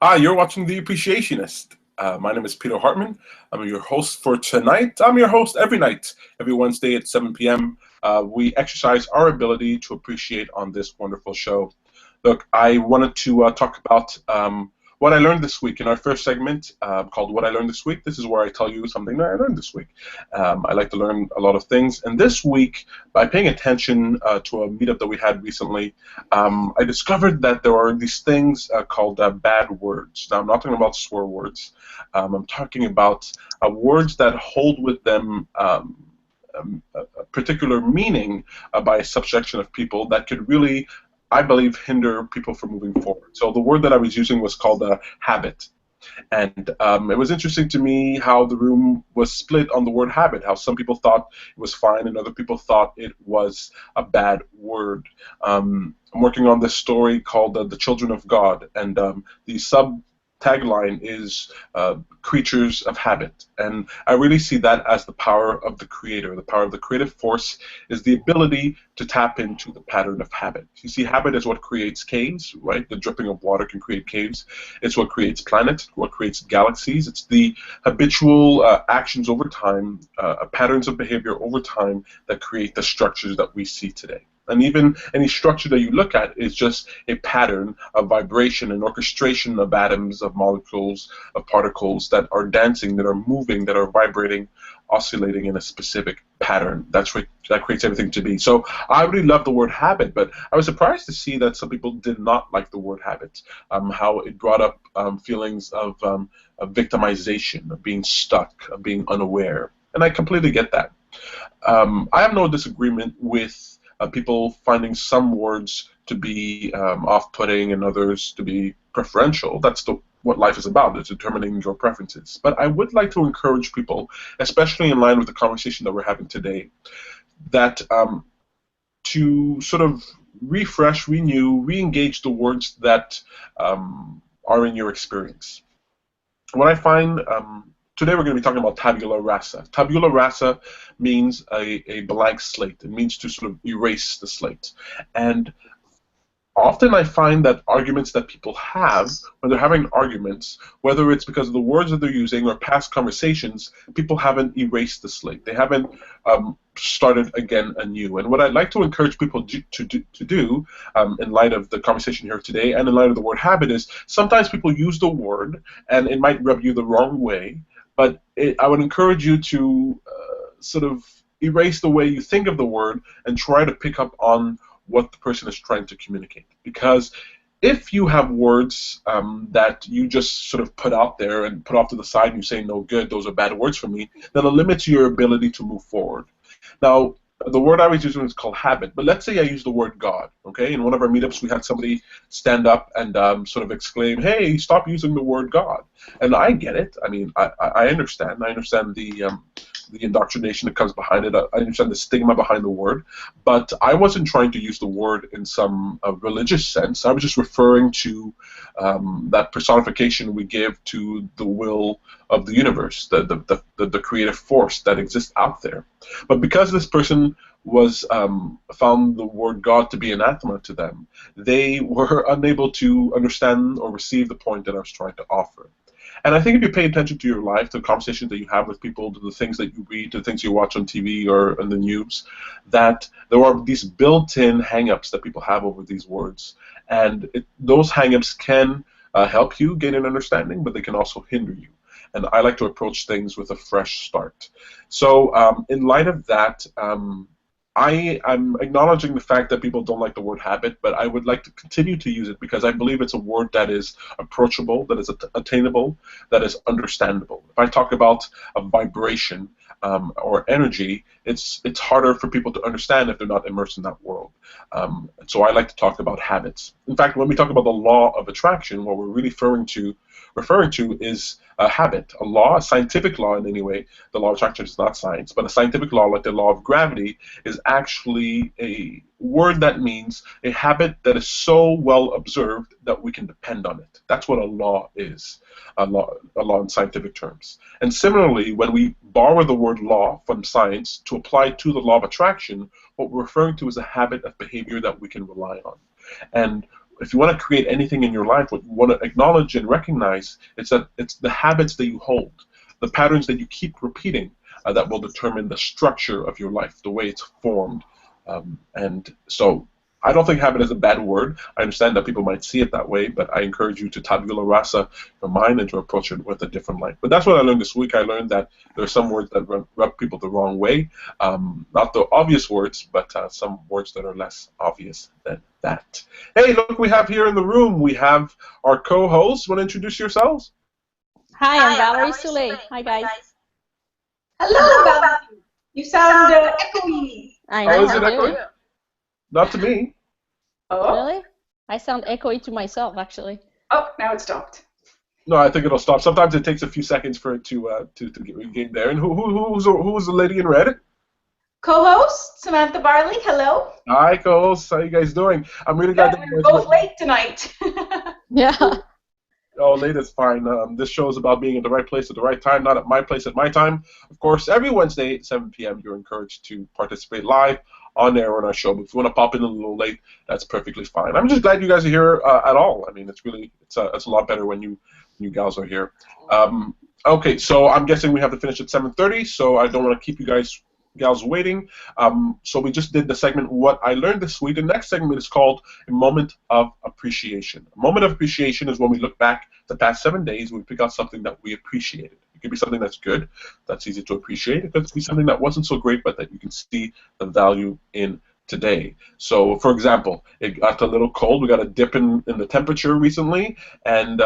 Hi, you're watching The Appreciationist. My name is Peter Hartman. I'm your host for tonight. I'm your host every night, every Wednesday at 7 p.m. We exercise our ability to appreciate on this wonderful show. Look, I wanted to talk about what I learned this week in our first segment called What I Learned This Week. This is where I tell you something that I learned this week. I like to learn a lot of things. And this week, by paying attention to a meetup that we had recently, I discovered that there are these things called bad words. Now, I'm not talking about swear words. I'm talking about words that hold with them a particular meaning by a subsection of people that could really, I believe, hinder people from moving forward. So the word that I was using was called habit. And it was interesting to me how the room was split on the word habit, how some people thought it was fine and other people thought it was a bad word. I'm working on this story called The Children of God, and the tagline is creatures of habit. And I really see that as the power of the creator. The power of the creative force is the ability to tap into the pattern of habit. You see, habit is what creates caves, right? The dripping of water can create caves. It's what creates planets, what creates galaxies. It's the habitual actions over time, patterns of behavior over time that create the structures that we see today. And even any structure that you look at is just a pattern of vibration and orchestration of atoms, of molecules, of particles that are dancing, that are moving, that are vibrating, oscillating in a specific pattern. That creates everything to be. So I really love the word habit, but I was surprised to see that some people did not like the word habit, how it brought up feelings of victimization, of being stuck, of being unaware. And I completely get that. I have no disagreement with people finding some words to be off-putting and others to be preferential. That's what life is about, is determining your preferences. But I would like to encourage people, especially in line with the conversation that we're having today, that to sort of refresh, renew, re-engage the words that are in your experience. What I find today we're going to be talking about tabula rasa. Tabula rasa means a blank slate. It means to sort of erase the slate. And often I find that arguments that people have, when they're having arguments, whether it's because of the words that they're using or past conversations, people haven't erased the slate. They haven't started again anew. And what I'd like to encourage people to do in light of the conversation here today and in light of the word habit is sometimes people use the word and it might rub you the wrong way, but I would encourage you to sort of erase the way you think of the word and try to pick up on what the person is trying to communicate. Because if you have words that you just sort of put out there and put off to the side and you say, no good, those are bad words for me, then it limits your ability to move forward. Now, the word I was using is called habit, but let's say I use the word God, okay? In one of our meetups, we had somebody stand up and sort of exclaim, hey, stop using the word God. And I get it. I mean, I understand. I understand the indoctrination that comes behind it. I understand the stigma behind the word, but I wasn't trying to use the word in some religious sense. I was just referring to that personification we give to the will of the universe, the creative force that exists out there. But because this person was found the word God to be anathema to them, they were unable to understand or receive the point that I was trying to offer. And I think if you pay attention to your life, to the conversations that you have with people, to the things that you read, to the things you watch on TV or in the news, that there are these built-in hang-ups that people have over these words. And those hang-ups can help you gain an understanding, but they can also hinder you. And I like to approach things with a fresh start. So in light of that, I'm acknowledging the fact that people don't like the word habit, but I would like to continue to use it because I believe it's a word that is approachable, that is attainable, that is understandable. If I talk about a vibration or energy, it's harder for people to understand if they're not immersed in that world. So I like to talk about habits. In fact, when we talk about the law of attraction, what we're really referring to is a habit, a law, a scientific law in any way. The law of attraction is not science, but a scientific law like the law of gravity is actually a word that means a habit that is so well observed that we can depend on it. That's what a law is, a law in scientific terms. And similarly, when we borrow the word law from science to apply to the law of attraction, what we're referring to is a habit of behavior that we can rely on. And if you want to create anything in your life, what you want to acknowledge and recognize is that it's the habits that you hold, the patterns that you keep repeating, that will determine the structure of your life, the way it's formed. And so I don't think habit is a bad word. I understand that people might see it that way, but I encourage you to tabula rasa your mind and to approach it with a different light. But that's what I learned this week. I learned that there are some words that rub people the wrong way. Not the obvious words, but some words that are less obvious than that. Hey, look, we have here in the room, we have our co-hosts. Want to introduce yourselves? Hi, I'm Valerie Soule. Hi, guys. Hello, Valerie. You sound echoey. I know. Oh, is it echoing? Not to me. Oh. Really? I sound echoey to myself, actually. Oh, now it stopped. No, I think it'll stop. Sometimes it takes a few seconds for it to get there. And who's the lady in red? Co-host Samantha Barley. Hello. Hi, co-hosts. How you guys doing? I'm really glad that you We're guys both late tonight. Yeah. Oh, late is fine. This show is about being at the right place at the right time, not at my place at my time. Of course, every Wednesday at 7 p.m. you're encouraged to participate live on air on our show. But if you want to pop in a little late, that's perfectly fine. I'm just glad you guys are here at all. I mean, it's a lot better when you gals are here. Okay, so I'm guessing we have to finish at 7:30, so I don't want to keep you gals waiting. So we just did the segment What I Learned This Week. The next segment is called A Moment of Appreciation. A moment of appreciation is when we look back the past 7 days and we pick out something that we appreciated. It could be something that's good, that's easy to appreciate. It could be something that wasn't so great, but that you can see the value in today. So, for example, it got a little cold. We got a dip in the temperature recently, and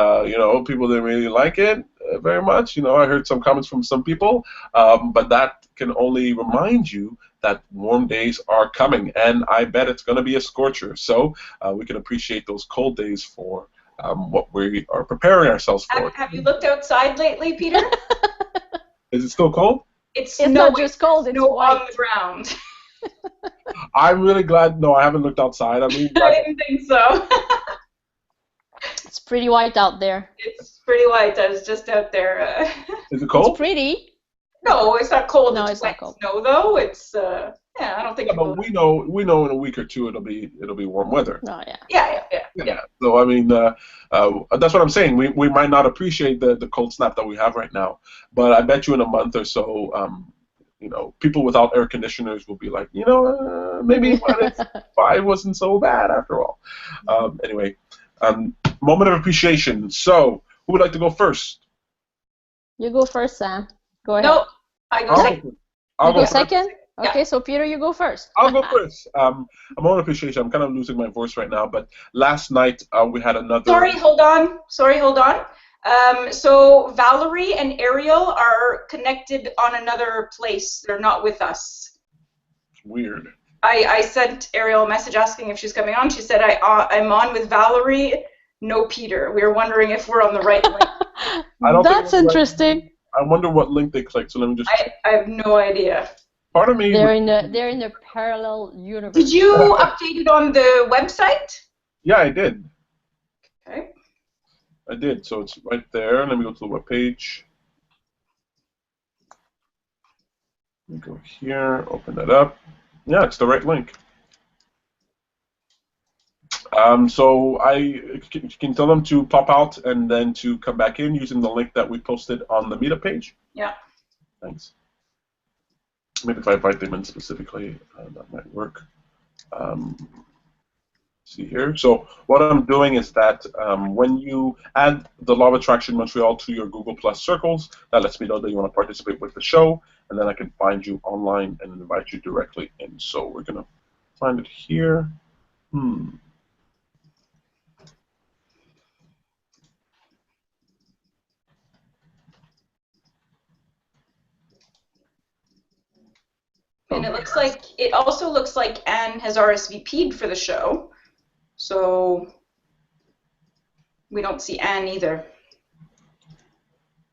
people didn't really like it very much. I heard some comments from some people, but that can only remind you that warm days are coming, and I bet it's going to be a scorcher. So we can appreciate those cold days for what we are preparing ourselves for. Have you looked outside lately, Peter? Is it still cold? It's not just cold, it's white. on the ground. I'm really glad. No, I haven't looked outside. I mean, I didn't think so. It's pretty white out there. It's pretty white. I was just out there. Is it cold? It's pretty. No, it's not cold. No, it's not cold. Snow though. It's I don't think. Yeah, but we know in a week or two it'll be warm weather. Oh yeah. Yeah. So I mean, that's what I'm saying. We might not appreciate the cold snap that we have right now, but I bet you in a month or so, people without air conditioners will be like, maybe -5 wasn't so bad after all. Anyway, moment of appreciation. So who would like to go first? You go first, Sam. Go ahead. No, I go second. I'll go second? Yeah. Okay, so Peter, you go first. I'll go first. A moment of appreciation. I'm kind of losing my voice right now, but last night we had another... Sorry, hold on. So Valerie and Ariel are connected on another place. They're not with us. Weird. I sent Ariel a message asking if she's coming on. She said, I'm on with Valerie, no Peter. We were wondering if we're on the right link. That's interesting. I wonder what link they clicked, so let me just... I have no idea. Part of me... They're in the parallel universe. Did you update it on the website? Yeah, I did. Okay. I did, so it's right there. Let me go to the webpage. Let me go here, open that up. Yeah, it's the right link. So I can tell them to pop out and then to come back in using the link that we posted on the meetup page. Yeah. Thanks. Maybe if I invite them in specifically, that might work. See here. So what I'm doing is that when you add the Law of Attraction Montreal to your Google Plus circles, that lets me know that you want to participate with the show, and then I can find you online and invite you directly in. So we're going to find it here. And it also looks like Anne has RSVP'd for the show. So we don't see Anne either.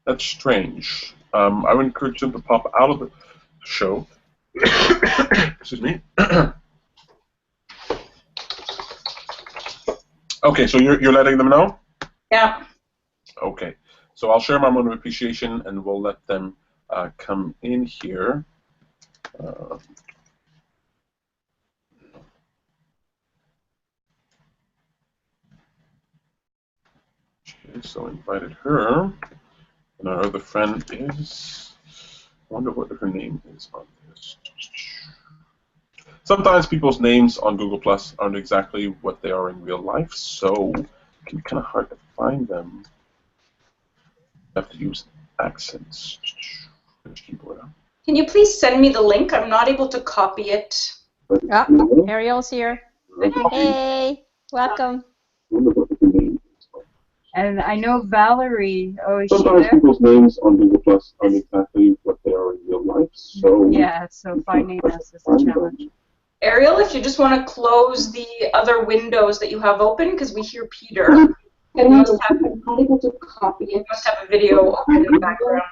That's strange. I would encourage them to pop out of the show. Excuse me. Okay, so you're letting them know? Yeah. Okay. So I'll share my moment of appreciation, and we'll let them come in here. Okay, so I invited her. And our other friend is, I wonder what her name is on this. Sometimes people's names on Google Plus aren't exactly what they are in real life, so it can be kind of hard to find them. You have to use accents. Keyboard. Can you please send me the link? I'm not able to copy it. Oh, Ariel's here. Hey, welcome. And I know Valerie. Oh, is she Sometimes there? people's names on Google Plus aren't exactly what they are in real life, so Yeah, so finding us is a challenge. Ariel, if you just want to close the other windows that you have open, because we hear Peter. You must have, not able to copy it. must have a video open in the background.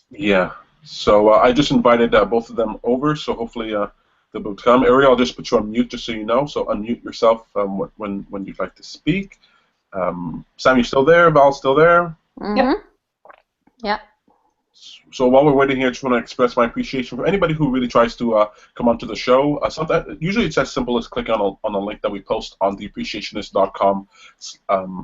Yeah. So I just invited both of them over, so hopefully they'll be able to come. Ariel, I'll just put you on mute just so you know. So unmute yourself when you'd like to speak. Sam, you still there? Val's still there? Mm-hmm. Yeah. So while we're waiting here, I just want to express my appreciation for anybody who really tries to come onto the show. Usually it's as simple as clicking on a link that we post on theappreciationist.com.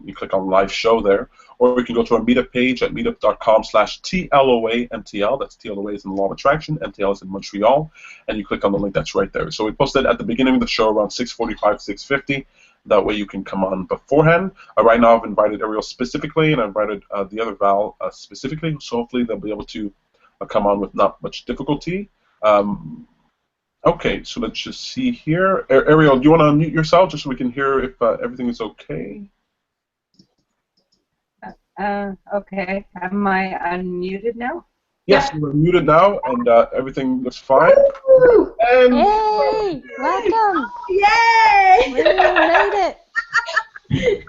You click on live show there. Or you can go to our meetup page at meetup.com/TLOA-MTL. That's TLOA is in the law of attraction, MTL is in Montreal. And you click on the link that's right there. So we posted at the beginning of the show around 6:45, 6:50. That way you can come on beforehand. Right now I've invited Ariel specifically, and I've invited the other Val specifically, so hopefully they'll be able to come on with not much difficulty. Okay, so let's just see here. Ariel, do you want to unmute yourself just so we can hear if everything is okay? Okay. Am I unmuted now? Yes, we're muted now, and everything looks fine. And Hey, welcome. Yay! We made it.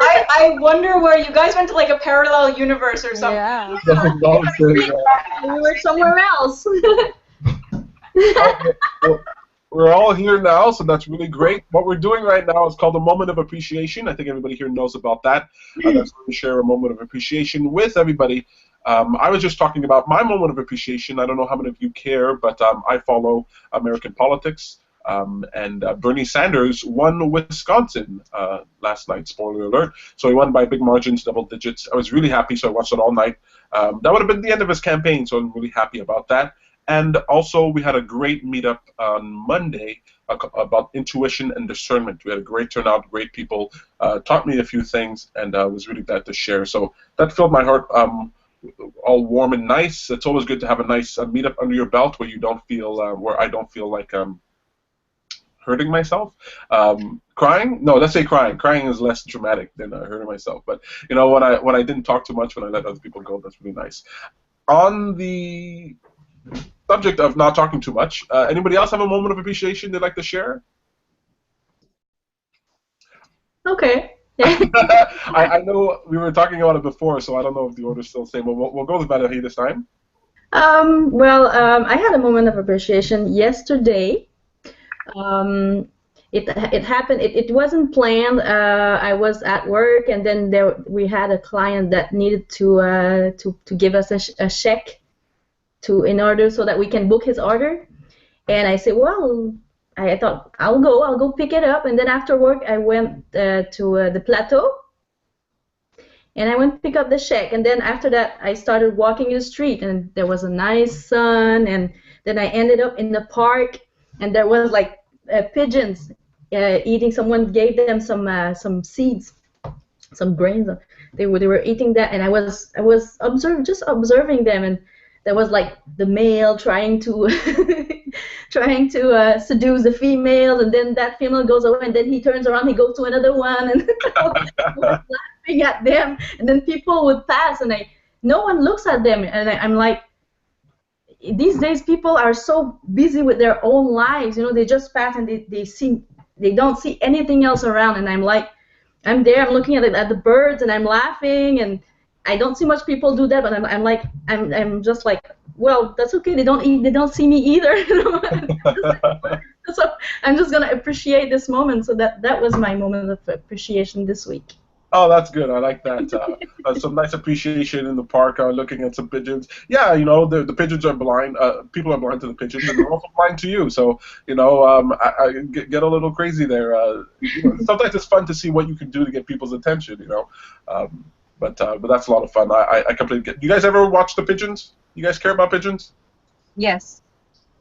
I wonder where you guys went to, like a parallel universe or something. Yeah. We were somewhere else. Well, we're all here now, so that's really great. What we're doing right now is called a moment of appreciation. I think everybody here knows about that. That's going to share a moment of appreciation with everybody. I was just talking about my moment of appreciation. I don't know how many of you care, but I follow American politics. And Bernie Sanders won Wisconsin last night, spoiler alert. So he won by big margins, double digits. I was really happy, so I watched it all night. That would have been the end of his campaign, so I'm really happy about that. And also, we had a great meetup on Monday about intuition and discernment. We had a great turnout, great people, taught me a few things, and I was really glad to share. So that filled my heart all warm and nice. It's always good to have a nice meetup under your belt where you don't feel, where I don't feel like hurting myself. Crying? No, let's say crying. Crying is less dramatic than hurting myself. But you know, when I didn't talk too much, when I let other people go, that's really nice. On the subject of not talking too much, anybody else have a moment of appreciation they'd like to share? Okay. I know we were talking about it before, so I don't know if the order's still the same. But we'll go with Valerie this time. I had a moment of appreciation yesterday. It happened. It wasn't planned. I was at work, and then we had a client that needed to give us a check in order so that we can book his order. And I said, well, I thought I'll go pick it up. And then after work, I went to the plateau, and I went to pick up the check. And then after that, I started walking in the street, and there was a nice sun. And then I ended up in the park, and there was like pigeons eating. Someone gave them some seeds, some grains. They were eating that, and I was observing them, and there was like the male trying to seduce the female, and then that female goes away, and then he turns around, he goes to another one, and I was laughing at them, and then people would pass, and no one looks at them, and I'm like, these days people are so busy with their own lives, you know, they just pass and they don't see anything else around, and I'm like, I'm there, I'm looking at the birds, and I'm laughing, and I don't see much people do that, but I'm just like, well, that's okay. They don't see me either. You know? So I'm just gonna appreciate this moment. So that was my moment of appreciation this week. Oh, that's good. I like that. Some nice appreciation in the park, looking at some pigeons. Yeah, the pigeons are blind. People are blind to the pigeons, and they're also blind to you. So, I get a little crazy there. Sometimes it's fun to see what you can do to get people's attention. But that's a lot of fun. I completely get. You guys ever watch the pigeons? You guys care about pigeons? Yes.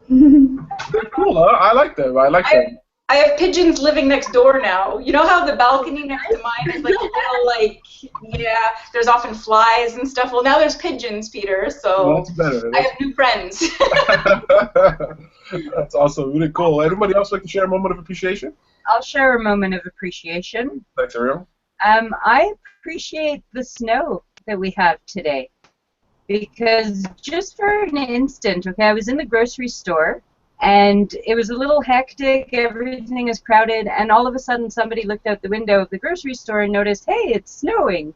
They're cool, huh? I like them. I like them. I have pigeons living next door now. You know how the balcony next to mine is like a little there's often flies and stuff. Well, now there's pigeons, Peter. So Well, that's better. I have new friends. That's awesome. Really cool. Anybody else like to share a moment of appreciation? I'll share a moment of appreciation. Thanks, Ariel. I appreciate the snow that we have today. Because just for an instant, okay, I was in the grocery store, and it was a little hectic, everything is crowded, and all of a sudden somebody looked out the window of the grocery store and noticed, hey, it's snowing,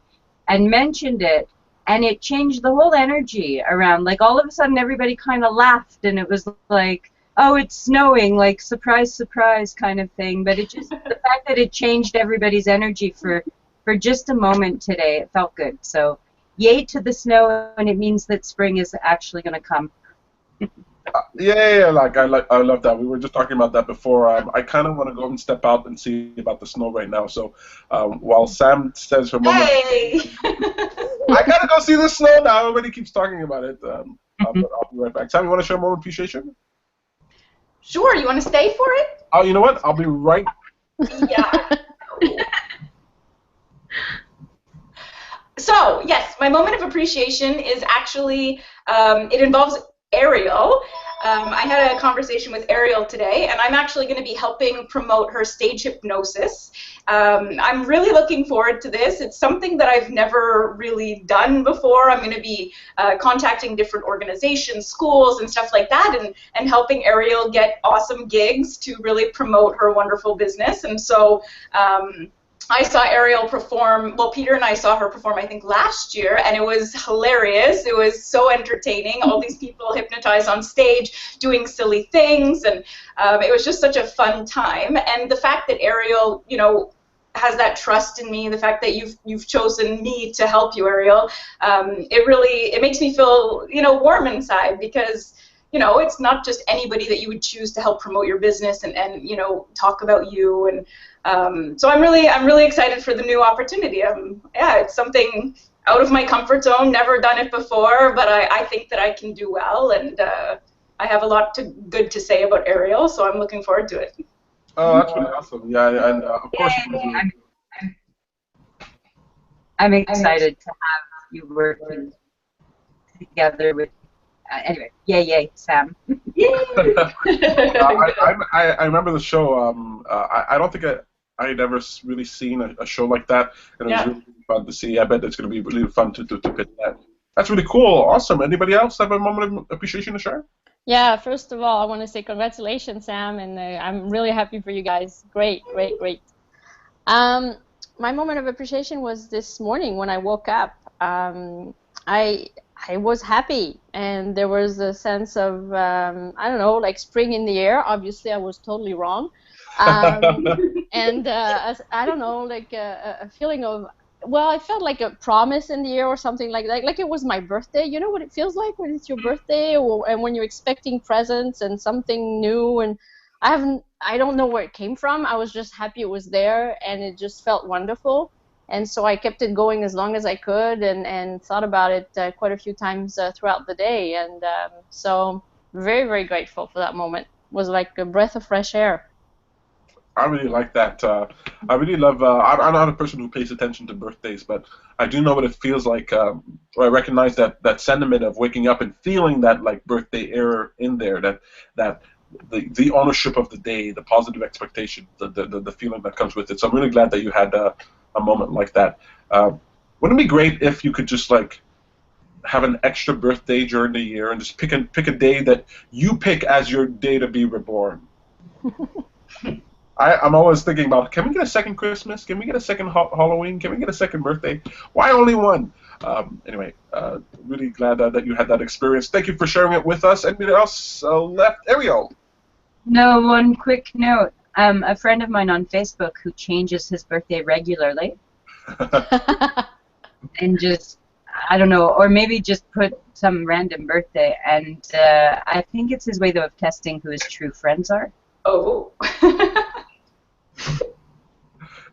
and mentioned it, and it changed the whole energy around. Like, all of a sudden everybody kind of laughed, and it was like, oh, it's snowing, like, surprise, surprise kind of thing. But it just, the fact that it changed everybody's energy for just a moment today, it felt good. So, yay to the snow, and it means that spring is actually going to come. Yeah, I love that. We were just talking about that before. I kind of want to go and step out and see about the snow right now. So while Sam says her moment, Hey! I gotta go see the snow now. Everybody keeps talking about it. But I'll be right back. Sam, you want to share a moment of appreciation? Sure, you want to stay for it? Oh, you know what? I'll be right. Yeah. So, yes, my moment of appreciation is actually, it involves Ariel. I had a conversation with Ariel today, and I'm actually going to be helping promote her stage hypnosis. I'm really looking forward to this. It's something that I've never really done before. I'm going to be contacting different organizations, schools, and stuff like that, and helping Ariel get awesome gigs to really promote her wonderful business. And so I saw Ariel perform, well, Peter and I saw her perform, I think, last year, and it was hilarious. It was so entertaining. All these people hypnotized on stage doing silly things, and it was just such a fun time. And the fact that Ariel, has that trust in me, the fact that you've chosen me to help you, Ariel, it makes me feel, warm inside, because it's not just anybody that you would choose to help promote your business and talk about you. And so I'm really excited for the new opportunity. It's something out of my comfort zone, never done it before, but I think that I can do well, and I have a lot good to say about Ariel, so I'm looking forward to it. Oh, that's really awesome. Yeah, and of course. I'm excited to have you working together with. Anyway, yay, Sam. I remember the show. I don't think I had ever really seen a show like that, and it was really fun to see. I bet it's going to be really fun to pitch that. That's really cool. Awesome. Anybody else have a moment of appreciation to share? Yeah, first of all, I want to say congratulations, Sam, and I'm really happy for you guys. Great. My moment of appreciation was this morning when I woke up. I was happy, and there was a sense of, I don't know, like spring in the air. Obviously, I was totally wrong. And I don't know, like a feeling of, well, I felt like a promise in the air or something like that. Like it was my birthday. You know what it feels like when it's your birthday, and when you're expecting presents and something new, and I don't know where it came from. I was just happy it was there, and it just felt wonderful. And so I kept it going as long as I could, and thought about it quite a few times throughout the day. And so very, very grateful for that moment. It was like a breath of fresh air. I really like that. I really love. I'm not a person who pays attention to birthdays, but I do know what it feels like. I recognize that sentiment of waking up and feeling that like birthday air in there. That the ownership of the day, the positive expectation, the feeling that comes with it. So I'm really glad that you had a moment like that. Wouldn't it be great if you could just like have an extra birthday during the year and just pick a day that you pick as your day to be reborn? I'm always thinking about, can we get a second Christmas? Can we get a second Halloween? Can we get a second birthday? Why only one? Anyway, really glad that you had that experience. Thank you for sharing it with us. Anybody else left? Ariel? No, one quick note. A friend of mine on Facebook who changes his birthday regularly and just, I don't know, or maybe just put some random birthday. And I think it's his way, though, of testing who his true friends are. Oh.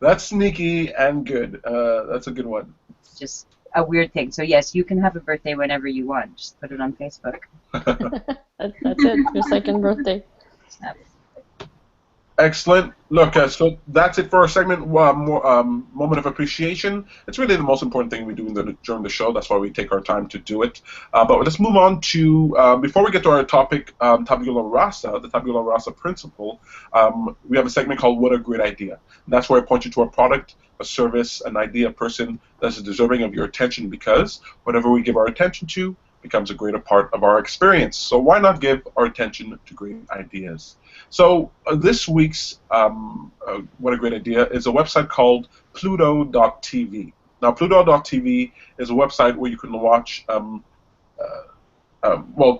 That's sneaky and good. That's a good one. It's just a weird thing. So yes, you can have a birthday whenever you want. Just put it on Facebook. That's it. Your second birthday. Excellent. Look, so that's it for our segment, Moment of Appreciation. It's really the most important thing we do during the show. That's why we take our time to do it. But let's move on to, before we get to our topic, Tabula Rasa, the Tabula Rasa principle, we have a segment called What a Great Idea. And that's where I point you to a product, a service, an idea, a person that's deserving of your attention, because whatever we give our attention to becomes a greater part of our experience. So why not give our attention to great ideas? So this week's What a Great Idea is a website called Pluto.tv. Now, Pluto.tv is a website where you can watch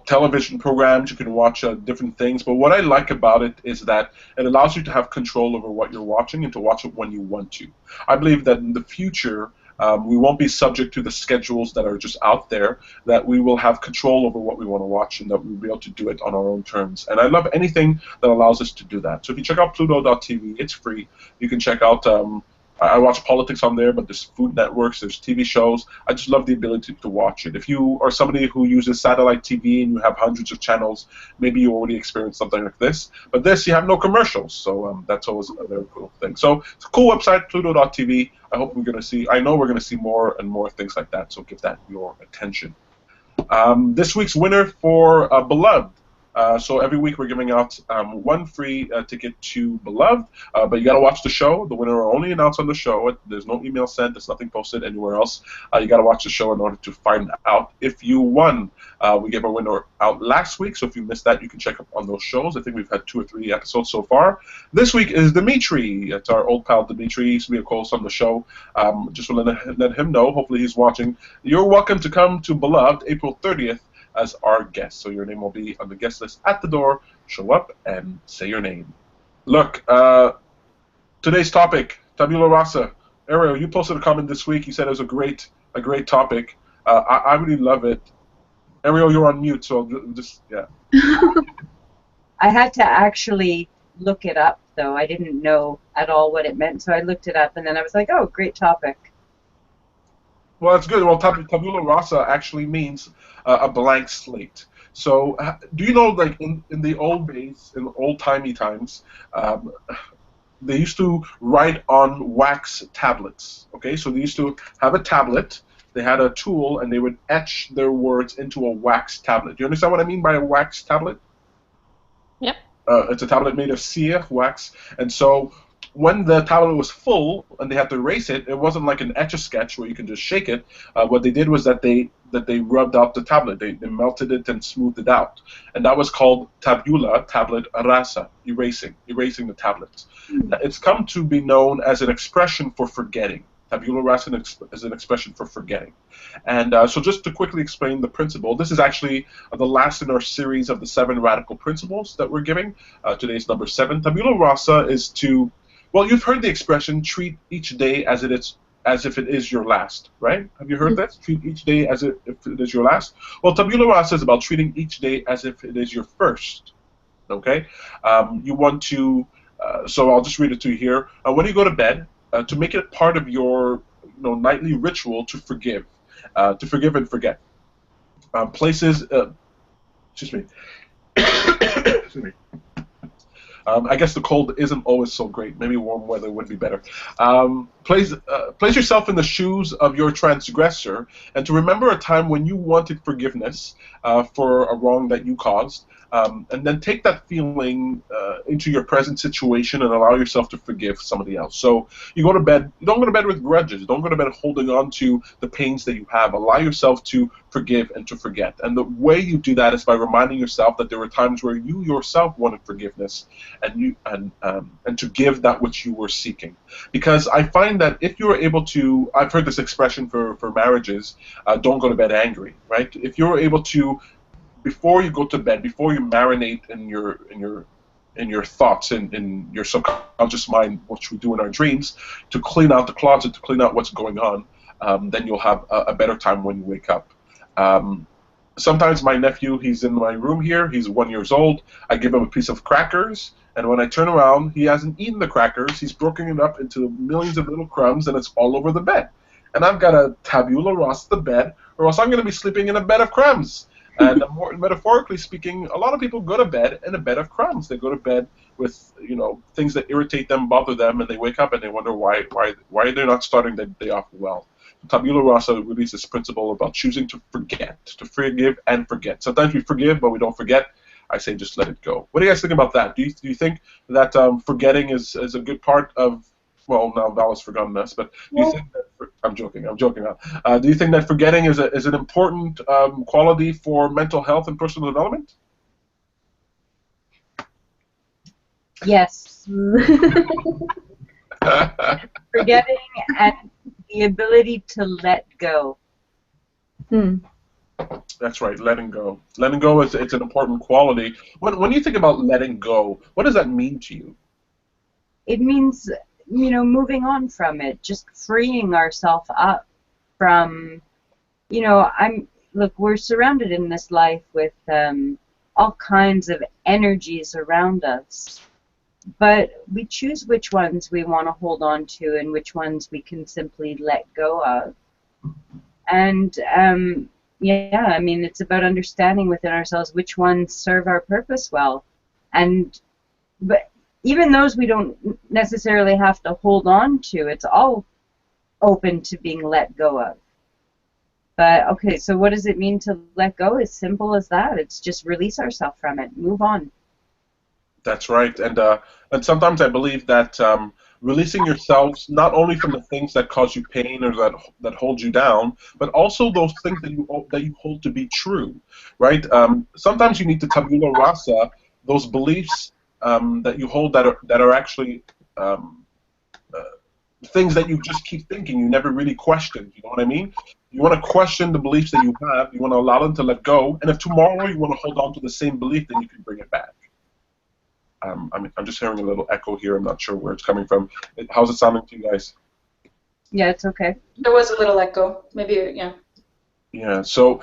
television programs, you can watch different things, but what I like about it is that it allows you to have control over what you're watching and to watch it when you want to. I believe that in the future, we won't be subject to the schedules that are just out there, that we will have control over what we want to watch and that we'll be able to do it on our own terms. And I love anything that allows us to do that. So if you check out Pluto.tv, it's free. You can check out, I watch politics on there, but there's food networks, there's TV shows. I just love the ability to watch it. If you are somebody who uses satellite TV and you have hundreds of channels, maybe you already experienced something like this. But this, you have no commercials, so that's always a very cool thing. So it's a cool website, Pluto.tv. I hope I know we're going to see more and more things like that, so give that your attention. This week's winner for Beloved. So every week we're giving out one free ticket to Beloved, but you got to watch the show. The winner will only announce on the show. There's no email sent. There's nothing posted anywhere else. You got to watch the show in order to find out if you won. We gave our winner out last week, so if you missed that, you can check up on those shows. I think we've had 2 or 3 episodes so far. This week is Dimitri. It's our old pal Dimitri. He used to be a co-host on the show. Just want to let him know. Hopefully he's watching. You're welcome to come to Beloved April 30th. As our guest. So your name will be on the guest list at the door. Show up and say your name. Look, today's topic, Tabula Rasa. Ariel, you posted a comment this week. You said it was a great topic. I really love it. Ariel, you're on mute, so just, yeah. I had to actually look it up, though. I didn't know at all what it meant, so I looked it up, and then I was like, oh, great topic. Well, that's good. Well, Tabula Rasa actually means a blank slate. So, do you know, like in the old days, in old-timey times, they used to write on wax tablets. Okay, so they used to have a tablet. They had a tool, and they would etch their words into a wax tablet. Do you understand what I mean by a wax tablet? Yep. It's a tablet made of cire, wax, and so when the tablet was full and they had to erase it, it wasn't like an Etch-a-Sketch where you can just shake it. What they did was that they rubbed out the tablet. They melted it and smoothed it out. And that was called tabula, tablet rasa, erasing the tablets. It's come to be known as an expression for forgetting. Tabula rasa is an expression for forgetting. And so just to quickly explain the principle, this is actually the last in our series of the 7 radical principles that we're giving. Today's number 7. Tabula rasa is to, well, you've heard the expression, treat each day as if it is your last, right? Have you heard that? Treat each day as if it is your last? Well, Tabula Rasa is about treating each day as if it is your first, okay? You want to, so I'll just read it to you here. When you go to bed, to make it part of your nightly ritual to forgive and forget. Excuse me. Excuse me. I guess the cold isn't always so great. Maybe warm weather would be better. Place yourself in the shoes of your transgressor, and to remember a time when you wanted forgiveness for a wrong that you caused, and then take that feeling into your present situation and allow yourself to forgive somebody else. So you go to bed. You don't go to bed with grudges. You don't go to bed holding on to the pains that you have. Allow yourself to forgive and to forget. And the way you do that is by reminding yourself that there were times where you yourself wanted forgiveness and to give that which you were seeking. Because I find that if you are able to, I've heard this expression for marriages, don't go to bed angry, right? If you're able to, before you go to bed, before you marinate in your in your thoughts, in your subconscious mind, which we do in our dreams, to clean out the closet, to clean out what's going on, then you'll have a better time when you wake up. Sometimes my nephew, he's in my room here, he's 1 year old, I give him a piece of crackers, and when I turn around, he hasn't eaten the crackers, he's broken it up into millions of little crumbs, and it's all over the bed. And I've got to tabula rasa the bed, or else I'm going to be sleeping in a bed of crumbs. And more metaphorically speaking, a lot of people go to bed in a bed of crumbs. They go to bed with, you know, things that irritate them, bother them, and they wake up and they wonder why they're not starting the day off well. Tabula rasa really is this principle about choosing to forget, to forgive and forget. Sometimes we forgive, but we don't forget. I say just let it go. What do you guys think about that? Do you think that forgetting is a good part of, well, now Val has forgotten us, but do you think that, I'm joking now. Do you think that forgetting is an important quality for mental health and personal development? Yes. Forgetting and the ability to let go. That's right, letting go. Letting go it's an important quality. When you think about letting go, what does that mean to you? It means, you know, moving on from it, just freeing ourselves up from, you know, look, we're surrounded in this life with all kinds of energies around us, but we choose which ones we want to hold on to and which ones we can simply let go of. And yeah, I mean, it's about understanding within ourselves which ones serve our purpose well. But even those we don't necessarily have to hold on to. It's all open to being let go of. But, okay, so what does it mean to let go? As simple as that. It's just release ourselves from it. Move on. That's right. And sometimes I believe that releasing yourselves not only from the things that cause you pain or that hold you down, but also those things that you hold to be true, right? Sometimes you need to tabula rasa those beliefs that you hold that are actually things that you just keep thinking, you never really questioned. You know what I mean? You want to question the beliefs that you have. You want to allow them to let go. And if tomorrow you want to hold on to the same belief, then you can bring it back. I'm just hearing a little echo here. I'm not sure where it's coming from. How's it sounding to you guys? Yeah, it's okay. There was a little echo. Maybe, yeah. Yeah. So,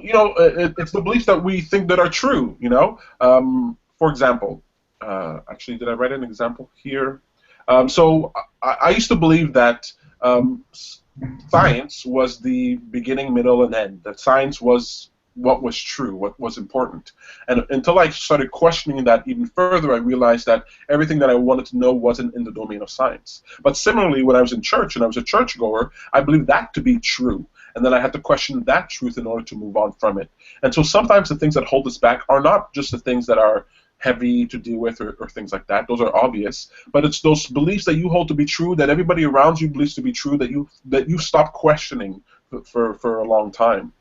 you know, it's the beliefs that we think that are true. You know, for example, actually, did I write an example here? So I used to believe that science was the beginning, middle, and end. That science was what was true, what was important. And until I started questioning that even further, I realized that everything that I wanted to know wasn't in the domain of science. But similarly, when I was in church and I was a churchgoer, I believed that to be true. And then I had to question that truth in order to move on from it. And so sometimes the things that hold us back are not just the things that are heavy to deal with or things like that. Those are obvious. But it's those beliefs that you hold to be true, that everybody around you believes to be true, that you stop questioning for a long time.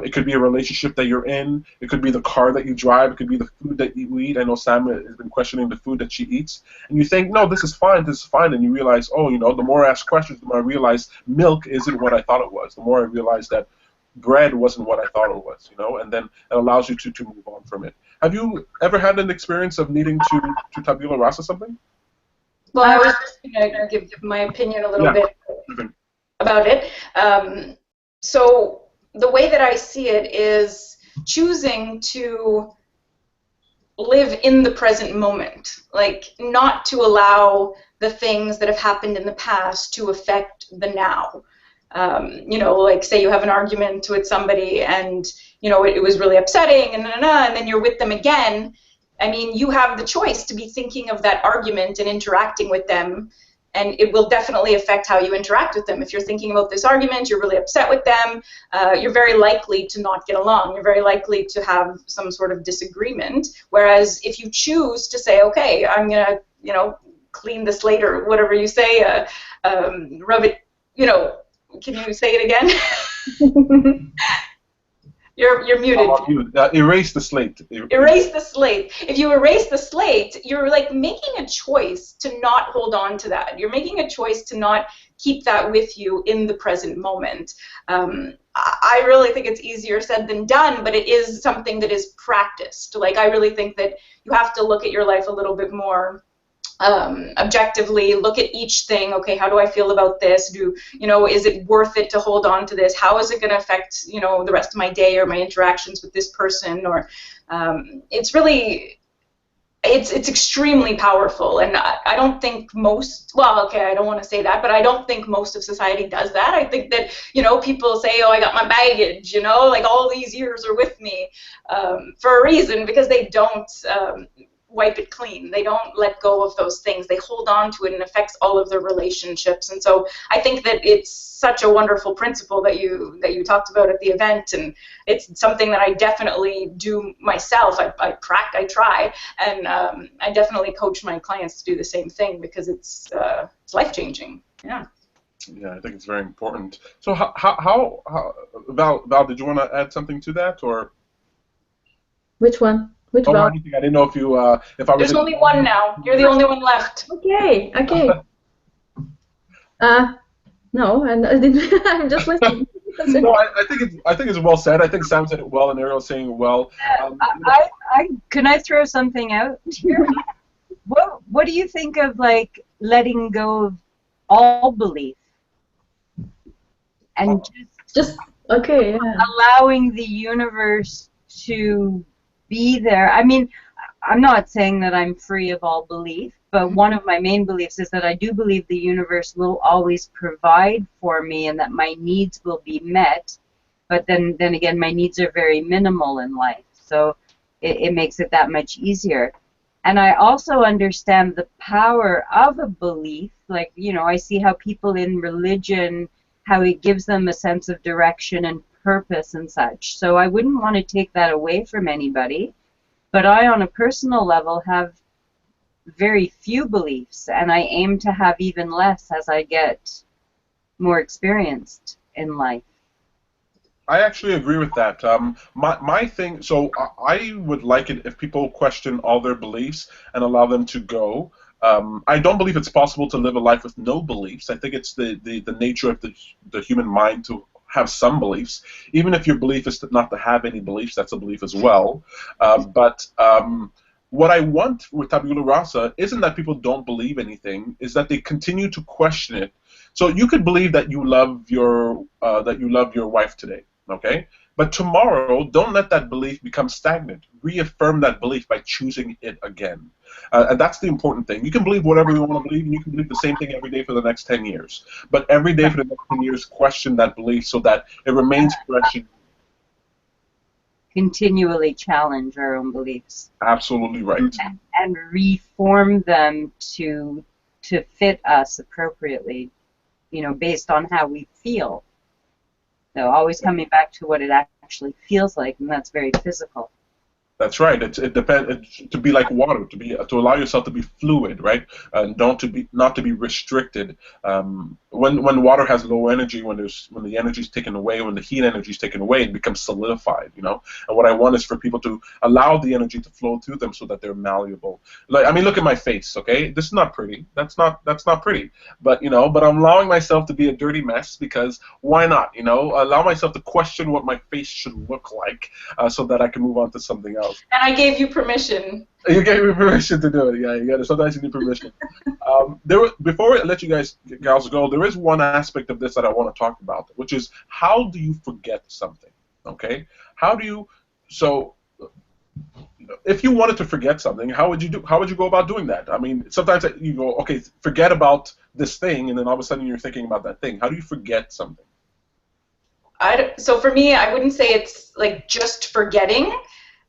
It could be a relationship that you're in. It could be the car that you drive. It could be the food that you eat. I know Sam has been questioning the food that she eats. And you think, no, this is fine, And you realize, oh, you know, the more I ask questions, the more I realize milk isn't what I thought it was. The more I realize that bread wasn't what I thought it was, you know, and then it allows you to move on from it. Have you ever had an experience of needing to tabula rasa something? Well, I was just going to give my opinion a little bit about it. So the way that I see it is choosing to live in the present moment, like not to allow the things that have happened in the past to affect the now. You know, like say you have an argument with somebody and, you know, it was really upsetting and then you're with them again. I mean, you have the choice to be thinking of that argument and interacting with them, and it will definitely affect how you interact with them. If you're thinking about this argument, you're really upset with them, you're very likely to not get along. You're very likely to have some sort of disagreement. Whereas if you choose to say, okay, I'm going to, you know, clean the slate or whatever you say, rub it, you know, can you say it again? You're muted. Erase the slate. Erase the slate. If you erase the slate, you're like making a choice to not hold on to that. You're making a choice to not keep that with you in the present moment. I really think it's easier said than done, but it is something that is practiced. Like, I really think that you have to look at your life a little bit more objectively, look at each thing. Okay, how do I feel about this? Is it worth it to hold on to this? How is it going to affect, the rest of my day or my interactions with this person? Or it's really, it's extremely powerful, and I don't think most, well, okay, I don't want to say that, but I don't think most of society does that. I think that, people say, oh, I got my baggage, like all these years are with me for a reason, because they don't wipe it clean. They don't let go of those things. They hold on to it, and it affects all of their relationships. And so I think that it's such a wonderful principle that you talked about at the event, and it's something that I definitely do myself. I try, and I definitely coach my clients to do the same thing, because it's life-changing. Yeah. Yeah, I think it's very important. So how Val, did you want to add something to that, or? Which one? Which Oh, Val? anything. I didn't know if you if I was. There's only one now. You're the only one left. Okay. No, and I didn't. I'm just listening. No, I think it's well said. I think Sam said it well, and Ariel's saying it well. Can I throw something out here? What do you think of, like, letting go of all belief and just okay, yeah. allowing the universe to be there? I mean, I'm not saying that I'm free of all belief, but one of my main beliefs is that I do believe the universe will always provide for me, and that my needs will be met. But then again, my needs are very minimal in life, so it makes it that much easier. And I also understand the power of a belief. Like, I see how people in religion, how it gives them a sense of direction and purpose and such. So I wouldn't want to take that away from anybody. But I, on a personal level, have very few beliefs, and I aim to have even less as I get more experienced in life. I actually agree with that. My thing, so I would like it if people question all their beliefs and allow them to go. I don't believe it's possible to live a life with no beliefs. I think it's the nature of the human mind to have some beliefs. Even if your belief is not to have any beliefs, that's a belief as well. But what I want with Tabula Rasa isn't that people don't believe anything, is that they continue to question it. So you could believe that you love your wife today, okay? But tomorrow, don't let that belief become stagnant. Reaffirm that belief by choosing it again. And that's the important thing. You can believe whatever you want to believe, and you can believe the same thing every day for the next 10 years. But every day for the next 10 years, question that belief so that it remains fresh. Continually challenge our own beliefs. Absolutely right. And reform them to fit us appropriately, based on how we feel. So always coming back to what it actually feels like, and that's very physical. That's right. It depends to be like water, to allow yourself to be fluid, right? And not to be restricted. When water has low energy, when the energy is taken away, when the heat energy is taken away, it becomes solidified, And what I want is for people to allow the energy to flow through them so that they're malleable. Like, I mean, look at my face, okay? This is not pretty. That's not pretty. But but I'm allowing myself to be a dirty mess, because why not? Allow myself to question what my face should look like, so that I can move on to something else. And I gave you permission. You gave me permission to do it. Yeah, you got to. Sometimes you need permission. Before I let you gals go, there is one aspect of this that I want to talk about, which is how do you forget something? Okay, how do you? So, if you wanted to forget something, how would you go about doing that? I mean, sometimes you go, okay, forget about this thing, and then all of a sudden you're thinking about that thing. How do you forget something? So for me, I wouldn't say it's like just forgetting.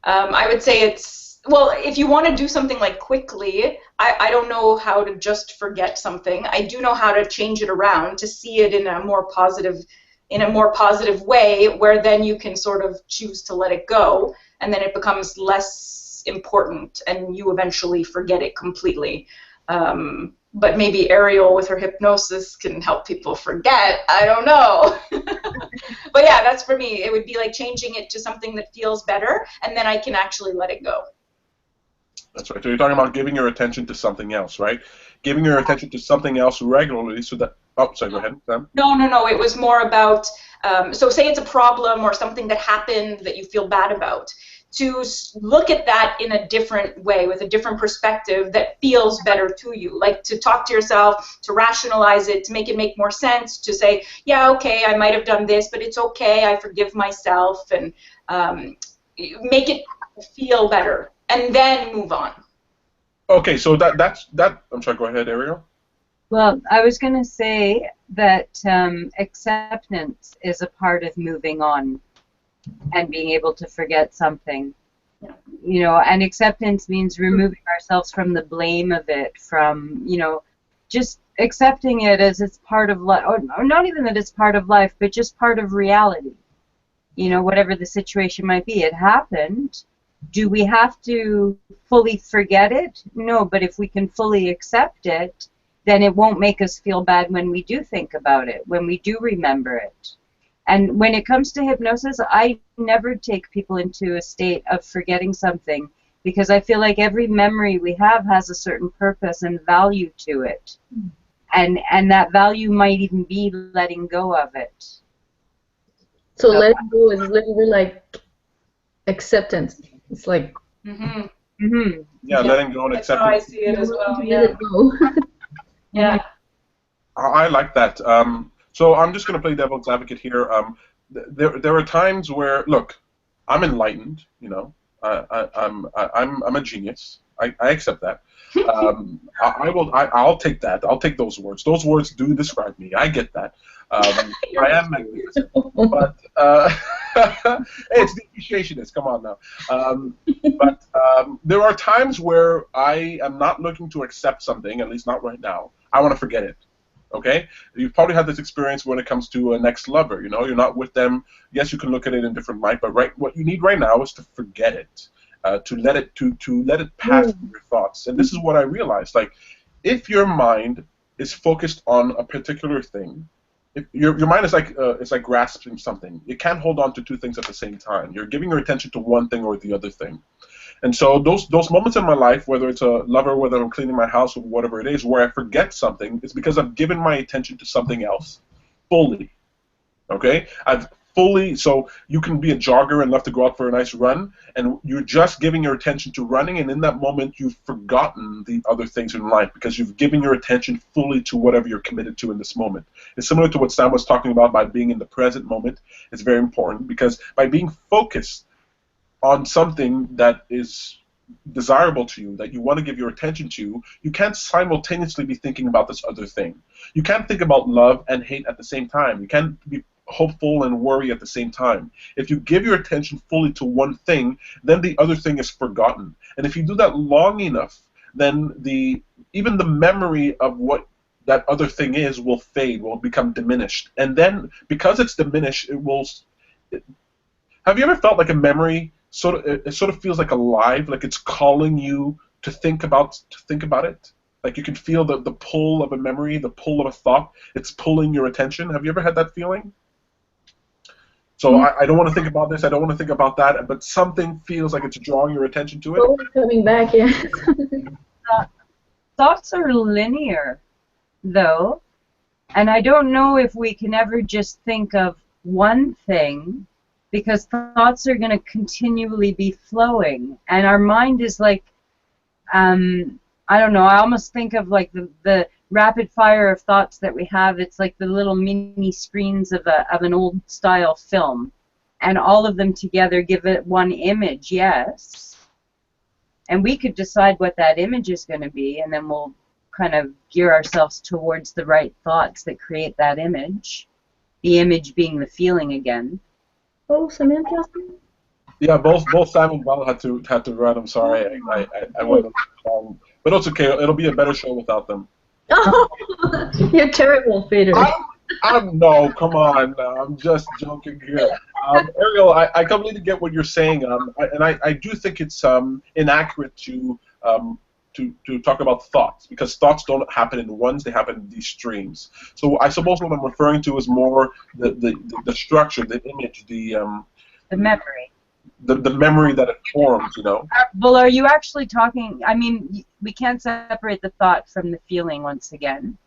I would say it's, well, if you want to do something like quickly, I don't know how to just forget something. I do know how to change it around to see it in a more positive way, where then you can sort of choose to let it go, and then it becomes less important, and you eventually forget it completely. But maybe Ariel with her hypnosis can help people forget. I don't know. But yeah, that's for me. It would be like changing it to something that feels better, and then I can actually let it go. That's right. So you're talking about giving your attention to something else, right? Giving your attention to something else regularly so that Oh, sorry, go ahead, Sam. No. It was more about, so say it's a problem or something that happened that you feel bad about. To look at that in a different way, with a different perspective that feels better to you. Like to talk to yourself, to rationalize it, to make it make more sense, to say, yeah, okay, I might have done this, but it's okay, I forgive myself, and make it feel better, and then move on. Okay, so that's. I'm sorry, go ahead, Ariel. Well, I was going to say that acceptance is a part of moving on and being able to forget something. You know, and acceptance means removing ourselves from the blame of it, from, you know, just accepting it as it's part of life, or not even that it's part of life, but just part of reality. You know, whatever the situation might be, it happened. Do we have to fully forget it? No, but if we can fully accept it, then it won't make us feel bad when we do think about it, when we do remember it. And when it comes to hypnosis, I never take people into a state of forgetting something, because I feel like every memory we have has a certain purpose and value to it. And that value might even be letting go of it. So letting go is literally like acceptance. It's like Yeah, letting go and That's how accepting. I see it as well. let Yeah. it go. Yeah. I like that. So I'm just going to play devil's advocate here. There are times where, look, I'm enlightened. You know, I'm a genius. I accept that. I'll take that. I'll take those words. Those words do describe me. I get that. I am magnificent. But hey, it's the Appreciationist. Come on now. But there are times where I am not looking to accept something, at least not right now. I want to forget it. Okay? You've probably had this experience when it comes to an ex-lover. You know, you're not with them. Yes, you can look at it in different light, but what you need right now is to forget it, to let it pass through your thoughts. And this is what I realized. Like, if your mind is focused on a particular thing, if your mind is like it's like grasping something. You can't hold on to two things at the same time. You're giving your attention to one thing or the other thing. And so those moments in my life, whether it's a lover, whether I'm cleaning my house, or whatever it is, where I forget something, it's because I've given my attention to something else fully. Okay? So you can be a jogger and love to go out for a nice run, and you're just giving your attention to running, and in that moment you've forgotten the other things in life because you've given your attention fully to whatever you're committed to in this moment. It's similar to what Sam was talking about by being in the present moment. It's very important because by being focused on something that is desirable to you, that you want to give your attention to, you can't simultaneously be thinking about this other thing. You can't think about love and hate at the same time. You can't be hopeful and worry at the same time. If you give your attention fully to one thing, then the other thing is forgotten. And if you do that long enough, then even the memory of what that other thing is will fade, will become diminished. And then, because it's diminished, have you ever felt like a memory it sort of feels like alive, like it's calling you to think about it? Like you can feel the pull of a memory, the pull of a thought. It's pulling your attention. Have you ever had that feeling? So I don't want to think about this, I don't want to think about that, but something feels like it's drawing your attention to it. Oh, coming back, yeah. Thoughts are linear, though, and I don't know if we can ever just think of one thing, because thoughts are going to continually be flowing, and our mind is like, I don't know, I almost think of like the rapid fire of thoughts that we have. It's like the little mini screens of an old style film, and all of them together give it one image, yes, and we could decide what that image is going to be, and then we'll kind of gear ourselves towards the right thoughts that create that image, the image being the feeling again. Oh, Samantha? Yeah, both Sam and Val had to run. I'm sorry, I went on, but it's okay. It'll be a better show without them. Oh, you're terrible, Peter. No, come on. I'm just joking here. Ariel, I completely get what you're saying, and I do think it's inaccurate to talk about thoughts, because thoughts don't happen in ones, they happen in these streams. So I suppose what I'm referring to is more the structure, the image, the memory. The memory that it forms, you know. Well, are you actually talking, I mean, we can't separate the thought from the feeling once again.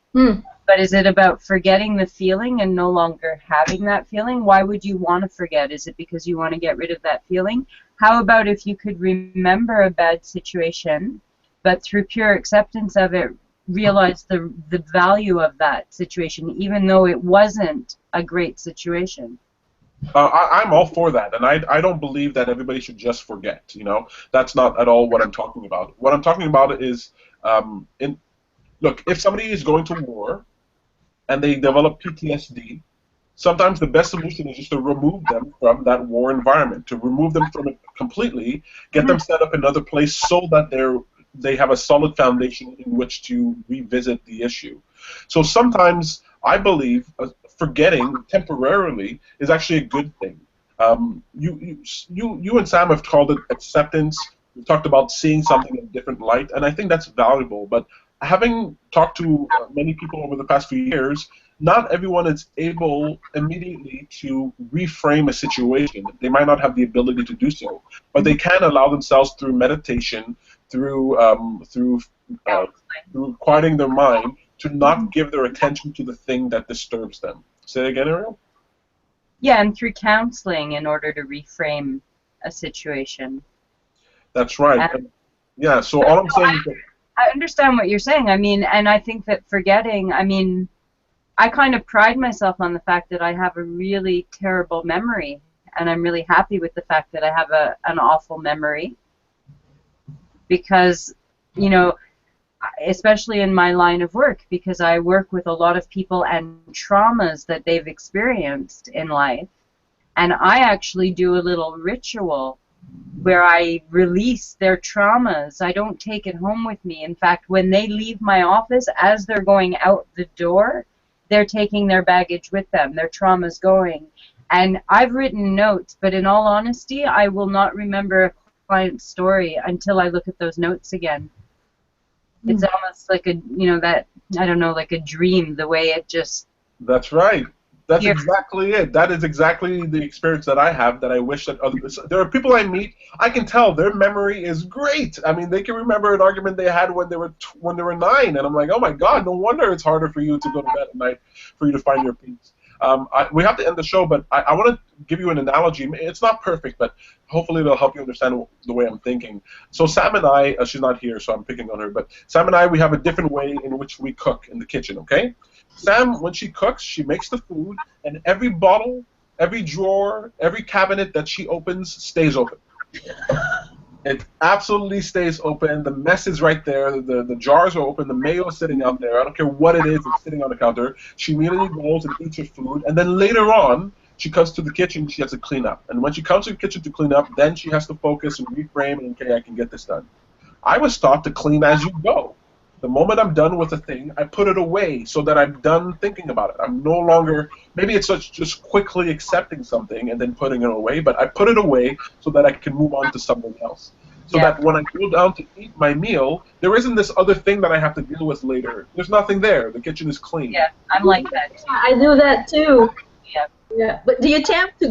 But is it about forgetting the feeling and no longer having that feeling? Why would you want to forget? Is it because you want to get rid of that feeling? How about if you could remember a bad situation, but through pure acceptance of it, realize the value of that situation, even though it wasn't a great situation? I'm all for that, and I don't believe that everybody should just forget. You know, that's not at all what I'm talking about. What I'm talking about is, look, if somebody is going to war and they develop PTSD, sometimes the best solution is just to remove them from that war environment, to remove them from it completely, get them set up in another place so that they have a solid foundation in which to revisit the issue. So sometimes I believe forgetting temporarily is actually a good thing. You and Sam have called it acceptance. We've talked about seeing something in a different light, and I think that's valuable. But having talked to many people over the past few years, not everyone is able immediately to reframe a situation. They might not have the ability to do so, but they can allow themselves through meditation, through quieting their mind, to not give their attention to the thing that disturbs them. Say it again, Ariel? Yeah, and through counseling in order to reframe a situation. That's right. Yeah, so all I'm saying is that I understand what you're saying. I mean, and I think that forgetting, I mean, I kind of pride myself on the fact that I have a really terrible memory, and I'm really happy with the fact that I have an awful memory, because, you know, especially in my line of work, because I work with a lot of people and traumas that they've experienced in life, and I actually do a little ritual where I release their traumas. I don't take it home with me. In fact, when they leave my office, as they're going out the door, they're taking their baggage with them, their traumas going. And I've written notes, but in all honesty, I will not remember a client's story until I look at those notes again. It's almost like a, you know, that, I don't know, like a dream, the way it just... That's right. That's exactly it. That is exactly the experience that I have, that I wish that others... There are people I meet, I can tell their memory is great. I mean, they can remember an argument they had when they were 9, and I'm like, oh my God, no wonder it's harder for you to go to bed at night, for you to find your peace. We have to end the show, but I want to give you an analogy. It's not perfect, but hopefully it'll help you understand the way I'm thinking. So Sam and I, she's not here, so I'm picking on her, but Sam and I, we have a different way in which we cook in the kitchen, okay? Sam, when she cooks, she makes the food, and every bottle, every drawer, every cabinet that she opens stays open. It absolutely stays open. The mess is right there. The jars are open. The mayo is sitting out there. I don't care what it is. It's sitting on the counter. She immediately goes and eats her food, and then later on, she comes to the kitchen. She has to clean up. And when she comes to the kitchen to clean up, then she has to focus and reframe, and okay, I can get this done. I was taught to clean as you go. The moment I'm done with a thing, I put it away so that I'm done thinking about it. I'm no longer, maybe it's just quickly accepting something and then putting it away, but I put it away so that I can move on to something else. So that when I go down to eat my meal, there isn't this other thing that I have to deal with later. There's nothing there. The kitchen is clean. Yeah, I'm like that too. I do that too. Yeah. Yeah, but do you attempt to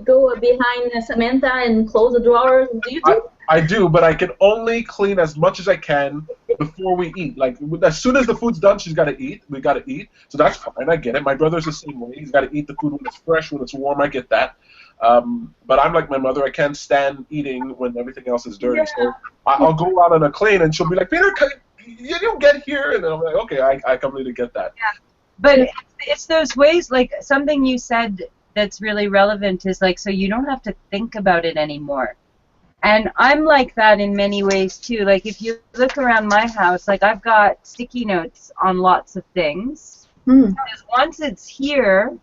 go behind Samantha and close the drawers? Do you do? I do, but I can only clean as much as I can before we eat. Like, as soon as the food's done, she's got to eat. We got to eat. So that's fine. I get it. My brother's the same way. He's got to eat the food when it's fresh, when it's warm. I get that. But I'm like my mother. I can't stand eating when everything else is dirty. Yeah. So I'll go out on a clean, and she'll be like, Peter, you don't get here. And I'm like, okay, I completely get that. Yeah. But it's those ways, like something you said that's really relevant is like, so you don't have to think about it anymore. And I'm like that in many ways too. Like if you look around my house, like I've got sticky notes on lots of things. Because once it's here,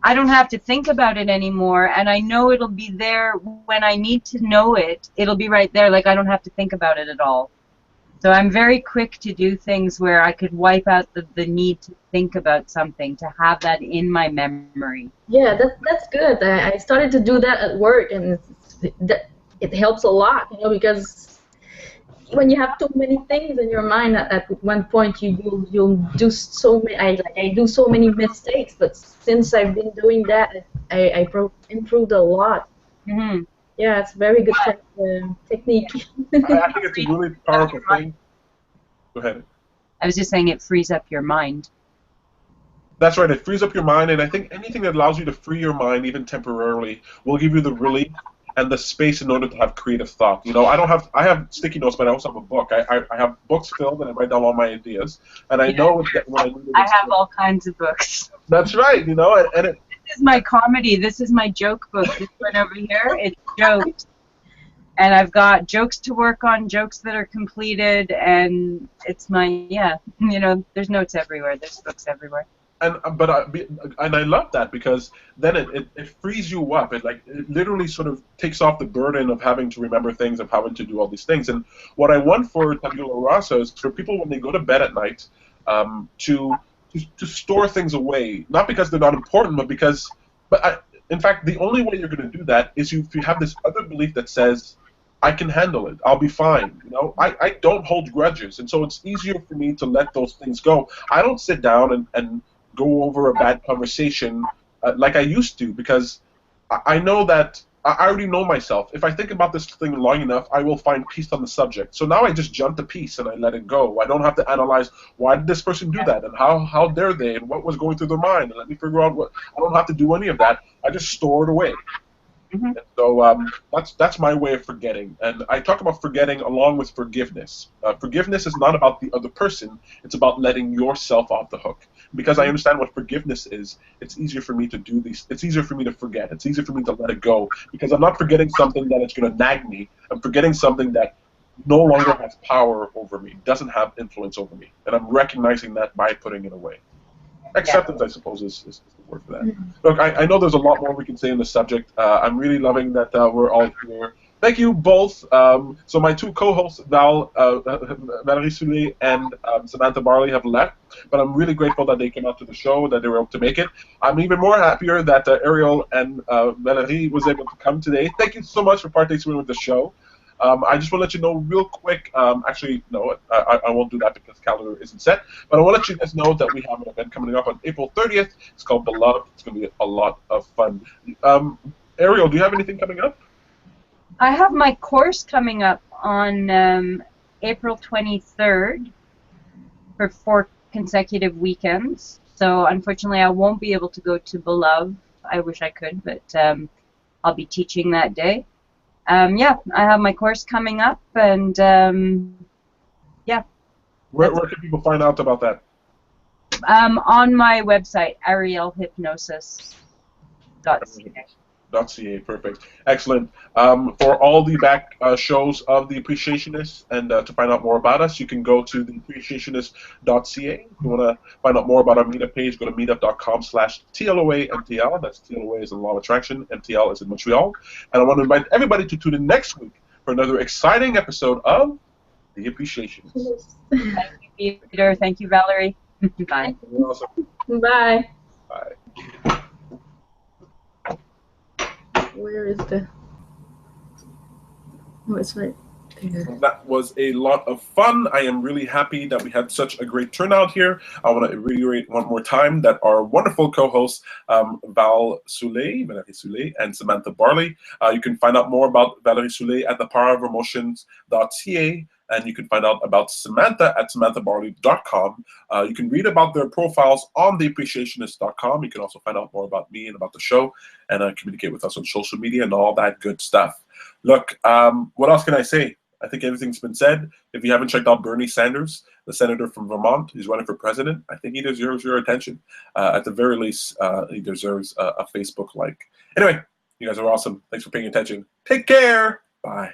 I don't have to think about it anymore, and I know it'll be there when I need to know it. It'll be right there, like I don't have to think about it at all. So I'm very quick to do things where I could wipe out the need to think about something, to have that in my memory. Yeah, that's good. I started to do that at work, and it helps a lot, you know, because when you have too many things in your mind, at one point you'll do so many. I do so many mistakes, but since I've been doing that, I improved a lot. Mm-hmm. Yeah, it's a very good technique. I think it's a really powerful thing. Go ahead. I was just saying it frees up your mind. That's right. It frees up your mind, and I think anything that allows you to free your mind, even temporarily, will give you the relief and the space in order to have creative thought. You know, I have sticky notes, but I also have a book. I have books filled, and I write down all my ideas. And I know that when I need it, I have all kinds of books. That's right. You know, and it. This is my comedy. This is my joke book. This one over here, it's jokes. And I've got jokes to work on, jokes that are completed, and it's my, yeah, you know, there's notes everywhere. There's books everywhere. And I love that, because then it frees you up. It literally sort of takes off the burden of having to remember things, of having to do all these things. And what I want for Tabula Rasa is for people, when they go to bed at night, to store things away, not because they're not important, but because. In fact, the only way you're going to do that is if you have this other belief that says, I can handle it. I'll be fine. You know, I don't hold grudges, and so it's easier for me to let those things go. I don't sit down and go over a bad conversation like I used to, because I know that I already know myself. If I think about this thing long enough, I will find peace on the subject. So now I just jump to peace and I let it go. I don't have to analyze, why did this person do that, and how dare they, and what was going through their mind, and let me figure out what. I don't have to do any of that. I just store it away. Mm-hmm. And so that's my way of forgetting. And I talk about forgetting along with forgiveness. Forgiveness is not about the other person. It's about letting yourself off the hook. Because I understand what forgiveness is, it's easier for me to do these. It's easier for me to forget. It's easier for me to let it go. Because I'm not forgetting something that it's going to nag me. I'm forgetting something that no longer has power over me, doesn't have influence over me. And I'm recognizing that by putting it away. Acceptance, I suppose, is the word for that. Look, I know there's a lot more we can say on the subject. I'm really loving that we're all here. Thank you both. So my two co-hosts, Valerie Soule and Samantha Barley, have left, but I'm really grateful that they came out to the show, that they were able to make it. I'm even more happier that Ariel and Valerie was able to come today. Thank you so much for participating with the show. I just want to let you know real quick, actually, no, I won't do that because the calendar isn't set, but I want to let you guys know that we have an event coming up on April 30th. It's called Beloved. It's going to be a lot of fun. Ariel, do you have anything coming up? I have my course coming up on April 23rd for 4 consecutive weekends. So unfortunately, I won't be able to go to Beloved. I wish I could, but I'll be teaching that day. Yeah, I have my course coming up, and yeah. Where can people find out about that? On my website, arielhypnosis.ca. Perfect. Excellent. For all the back shows of the Appreciationists, and to find out more about us, you can go to the Appreciationist.ca. If you want to find out more about our meetup page, go to meetup.com/TLOAMTL. That's TLOA is in Law of Attraction, MTL is in Montreal. And I want to invite everybody to tune in next week for another exciting episode of The Appreciationists. Thank you, Peter. Thank you, Valerie. Bye. You're awesome. Bye. Bye. Where is the... Oh, it's right there. That was a lot of fun. I am really happy that we had such a great turnout here. I want to reiterate one more time that our wonderful co-hosts, Valerie Soule, and Samantha Barley. You can find out more about Valerie Soule at thepowerofermotions.ca. And you can find out about Samantha at samanthabarley.com. You can read about their profiles on theappreciationist.com. You can also find out more about me and about the show, and communicate with us on social media and all that good stuff. Look, what else can I say? I think everything's been said. If you haven't checked out Bernie Sanders, the senator from Vermont who's running for president, I think he deserves your attention. At the very least, he deserves a Facebook like. Anyway, you guys are awesome. Thanks for paying attention. Take care. Bye.